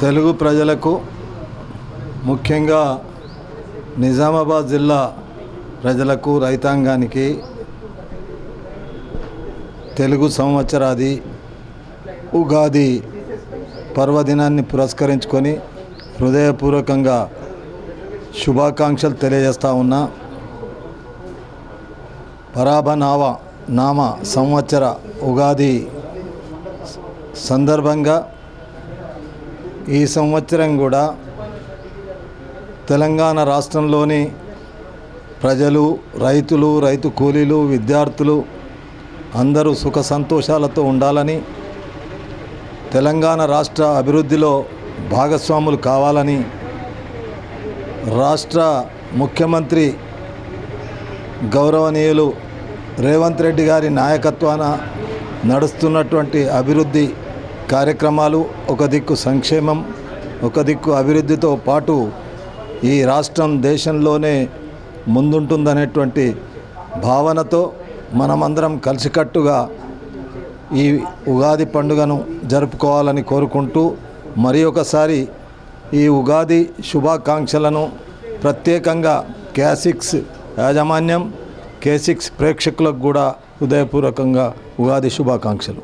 తెలుగు ప్రజలకు ముఖ్యంగా నిజామాబాద్ జిల్లా ప్రజలకు రైతాంగానికి తెలుగు సంవత్సరాది ఉగాది పర్వదినాన్ని పురస్కరించుకొని హృదయపూర్వకంగా శుభాకాంక్షలు తెలియజేస్తా ఉన్నా. నామ సంవత్సర ఉగాది సందర్భంగా ఈ సంవత్సరం కూడా తెలంగాణ రాష్ట్రంలోని ప్రజలు, రైతులు, రైతు కూలీలు, విద్యార్థులు అందరూ సుఖ సంతోషాలతో ఉండాలని, తెలంగాణ రాష్ట్ర అభివృద్ధిలో భాగస్వాములు కావాలని, రాష్ట్ర ముఖ్యమంత్రి గౌరవనీయులు రేవంత్ రెడ్డి గారి నాయకత్వాన నడుస్తున్నటువంటి అభివృద్ధి కార్యక్రమాలు, ఒక దిక్కు సంక్షేమం, ఒక దిక్కు అభివృద్ధితో పాటు ఈ రాష్ట్రం దేశంలోనే ముందుంటుందనేటువంటి భావనతో మనమందరం కలిసికట్టుగా ఈ ఉగాది పండుగను జరుపుకోవాలని కోరుకుంటూ, మరి ఒకసారి ఈ ఉగాది శుభాకాంక్షలను ప్రత్యేకంగా K6 యాజమాన్యం, K6 ప్రేక్షకులకు కూడా హృదయపూర్వకంగా ఉగాది శుభాకాంక్షలు.